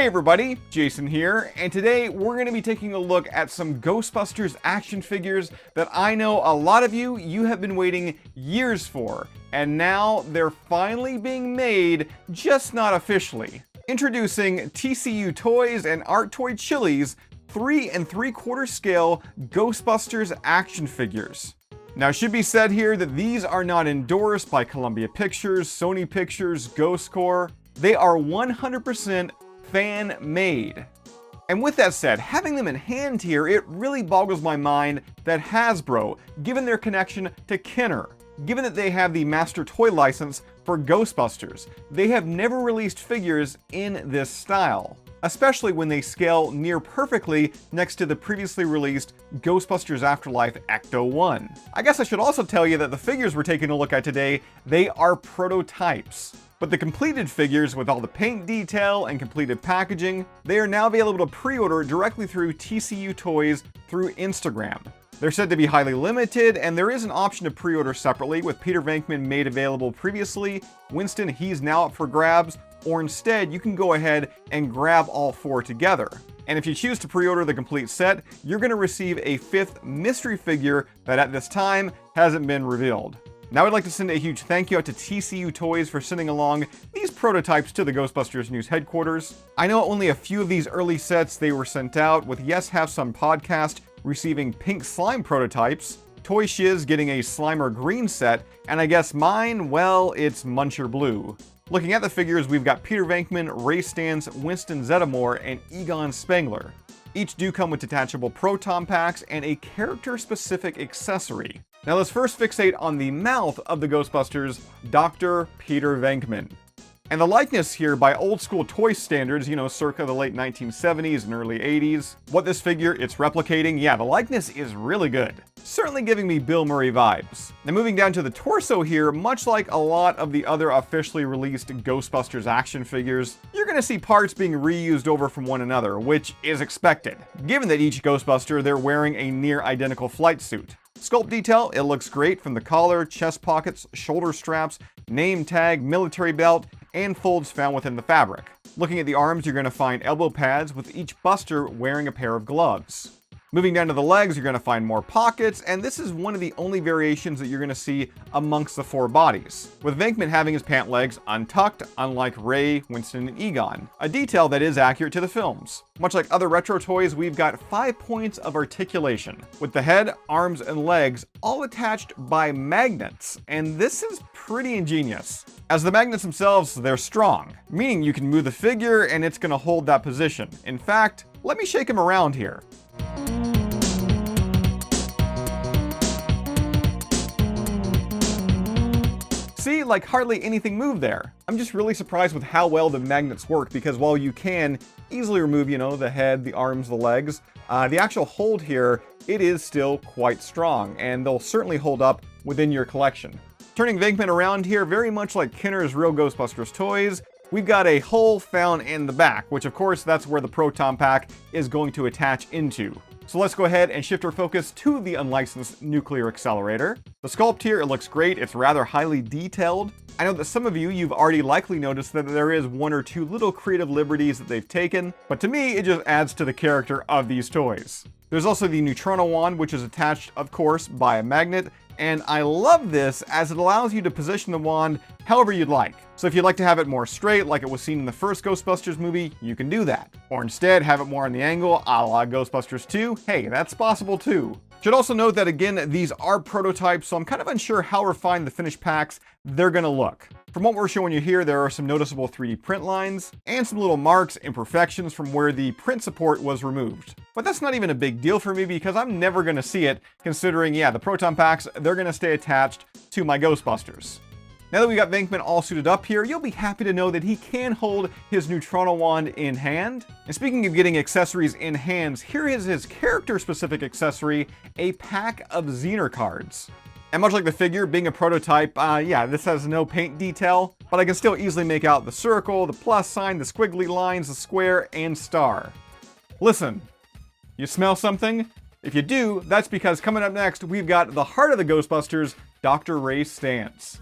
everybody, Jason here, and today we're going to be taking a look at some Ghostbusters action figures that I know a lot of you have been waiting years for, and now they're finally being made, just not officially. Introducing TCU Toys and Art Toy Chili's 3 3/4 scale Ghostbusters action figures. Now, it should be said here that these are not endorsed by Columbia Pictures, Sony Pictures, Ghost Corps. They are 100% fan-made. And with that said, having them in hand here, it really boggles my mind that Hasbro, given their connection to Kenner, given that they have the master toy license for Ghostbusters, they have never released figures in this style, especially when they scale near perfectly next to the previously released Ghostbusters Afterlife Ecto-1. I guess I should also tell you that the figures we're taking a look at today, they are prototypes. But the completed figures with all the paint detail and completed packaging, they are now available to pre-order directly through TCU Toys through Instagram. They're said to be highly limited, and there is an option to pre-order separately, with Peter Venkman made available previously. Winston, he's now up for grabs, or instead you can go ahead and grab all 4 together. And if you choose to pre-order the complete set, you're going to receive a 5th mystery figure that at this time hasn't been revealed. Now I'd like to send a huge thank you out to TCU Toys for sending along these prototypes to the Ghostbusters News headquarters. I know only a few of these early sets they were sent out, with Yes Have Some podcast receiving pink slime prototypes, Toy Shiz getting a Slimer green set, and I guess mine, well, it's Muncher blue. Looking at the figures, we've got Peter Venkman, Ray Stantz, Winston Zeddemore, and Egon Spengler. Each do come with detachable proton packs and a character-specific accessory. Now let's first fixate on the mouth of the Ghostbusters, Dr. Peter Venkman. And the likeness here, by old school toy standards, circa the late 1970s and early 80s, what this figure it's replicating, yeah, the likeness is really good. Certainly giving me Bill Murray vibes. Now moving down to the torso here, much like a lot of the other officially released Ghostbusters action figures, you're going to see parts being reused over from one another, which is expected, given that each Ghostbuster they're wearing a near identical flight suit. Sculpt detail, it looks great from the collar, chest pockets, shoulder straps, name tag, military belt, and folds found within the fabric. Looking at the arms, you're going to find elbow pads, with each Buster wearing a pair of gloves. Moving down to the legs, you're going to find more pockets, and this is one of the only variations that you're going to see amongst the 4 bodies, with Venkman having his pant legs untucked, unlike Ray, Winston, and Egon, a detail that is accurate to the films. Much like other retro toys, we've got 5 points of articulation, with the head, arms, and legs all attached by magnets, and this is pretty ingenious. As the magnets themselves, they're strong, meaning you can move the figure and it's going to hold that position. In fact, let me shake him around here. See, like hardly anything moved there. I'm just really surprised with how well the magnets work, because while you can easily remove, the head, the arms, the legs, the actual hold here, it is still quite strong, and they'll certainly hold up within your collection. Turning Venkman around here, very much like Kenner's Real Ghostbusters toys, we've got a hole found in the back, which of course that's where the proton pack is going to attach into. So let's go ahead and shift our focus to the unlicensed nuclear accelerator. The sculpt here, it looks great. It's rather highly detailed. I know that some of you've already likely noticed that there is 1 or 2 little creative liberties that they've taken, but to me, it just adds to the character of these toys. There's also the Neutrino wand, which is attached, of course, by a magnet, and I love this as it allows you to position the wand however you'd like. So if you'd like to have it more straight, like it was seen in the first Ghostbusters movie, you can do that. Or instead, have it more on the angle, a la Ghostbusters 2, hey, that's possible too. Should also note that again, these are prototypes, so I'm kind of unsure how refined the finished packs they're gonna look. From what we're showing you here, there are some noticeable 3D print lines and some little marks, imperfections from where the print support was removed. But that's not even a big deal for me, because I'm never gonna see it, considering, yeah, the proton packs, they're gonna stay attached to my Ghostbusters. Now that we got Venkman all suited up here, you'll be happy to know that he can hold his Neutrino wand in hand. And speaking of getting accessories in hands, here is his character-specific accessory, a pack of Zener cards. And much like the figure, being a prototype, yeah, this has no paint detail, but I can still easily make out the circle, the plus sign, the squiggly lines, the square, and star. Listen, you smell something? If you do, that's because coming up next, we've got the heart of the Ghostbusters, Dr. Ray Stantz.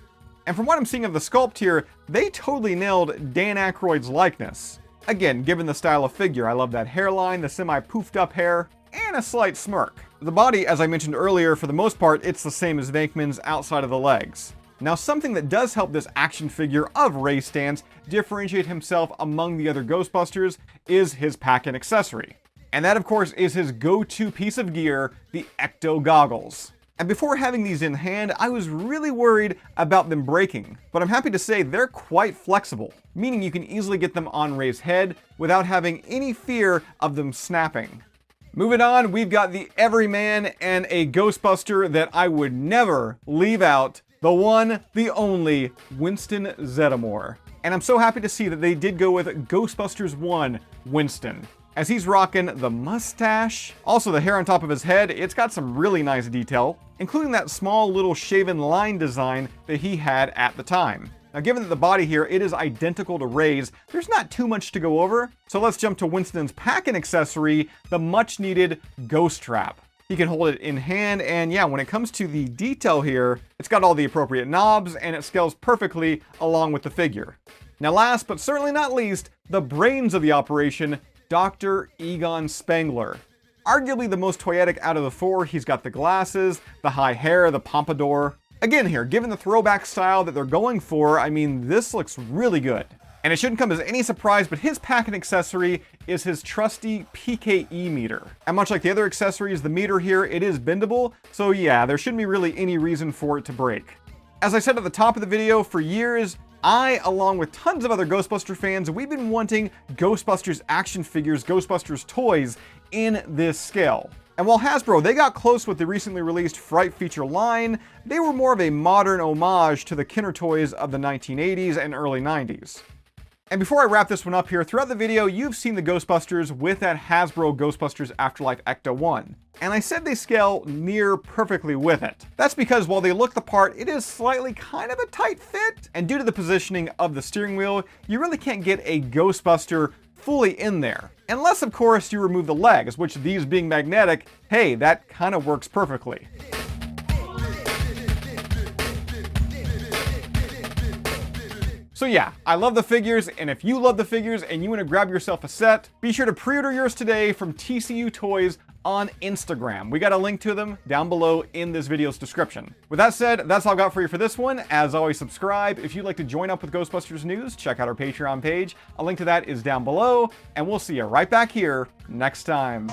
And from what I'm seeing of the sculpt here, they totally nailed Dan Aykroyd's likeness. Again, given the style of figure, I love that hairline, the semi-poofed up hair, and a slight smirk. The body, as I mentioned earlier, for the most part, it's the same as Venkman's outside of the legs. Now, something that does help this action figure of Ray Stantz differentiate himself among the other Ghostbusters is his pack and accessory. And that, of course, is his go-to piece of gear, the Ecto Goggles. And before having these in hand, I was really worried about them breaking, but I'm happy to say they're quite flexible, meaning you can easily get them on Ray's head without having any fear of them snapping. Moving on, we've got the Everyman and a Ghostbuster that I would never leave out, the one, the only, Winston Zeddemore. And I'm so happy to see that they did go with Ghostbusters 1 Winston, as he's rocking the mustache. Also, the hair on top of his head, it's got some really nice detail, including that small little shaven line design that he had at the time. Now, given that the body here, it is identical to Ray's, there's not too much to go over, so let's jump to Winston's pack and accessory, the much-needed Ghost Trap. He can hold it in hand, and yeah, when it comes to the detail here, it's got all the appropriate knobs, and it scales perfectly along with the figure. Now, last but certainly not least, the brains of the operation, Dr. Egon Spengler. Arguably the most toyetic out of the four, he's got the glasses, the high hair, the pompadour. Again here, given the throwback style that they're going for, I mean, this looks really good. And it shouldn't come as any surprise, but his pack and accessory is his trusty PKE meter. And much like the other accessories, the meter here, it is bendable, so yeah, there shouldn't be really any reason for it to break. As I said at the top of the video, for years, I, along with tons of other Ghostbuster fans, we've been wanting Ghostbusters action figures, Ghostbusters toys in this scale. And while Hasbro, they got close with the recently released Fright feature line, they were more of a modern homage to the Kenner toys of the 1980s and early 90s. And before I wrap this one up here, throughout the video, you've seen the Ghostbusters with that Hasbro Ghostbusters Afterlife Ecto 1. And I said they scale near perfectly with it. That's because while they look the part, it is slightly kind of a tight fit. And due to the positioning of the steering wheel, you really can't get a Ghostbuster fully in there. Unless, of course, you remove the legs, which these being magnetic, hey, that kind of works perfectly. So yeah, I love the figures, and if you love the figures and you want to grab yourself a set, be sure to pre-order yours today from TCU Toys on Instagram. We got a link to them down below in this video's description. With that said, that's all I've got for you for this one. As always, subscribe. If you'd like to join up with Ghostbusters news, check out our Patreon page. A link to that is down below, and we'll see you right back here next time.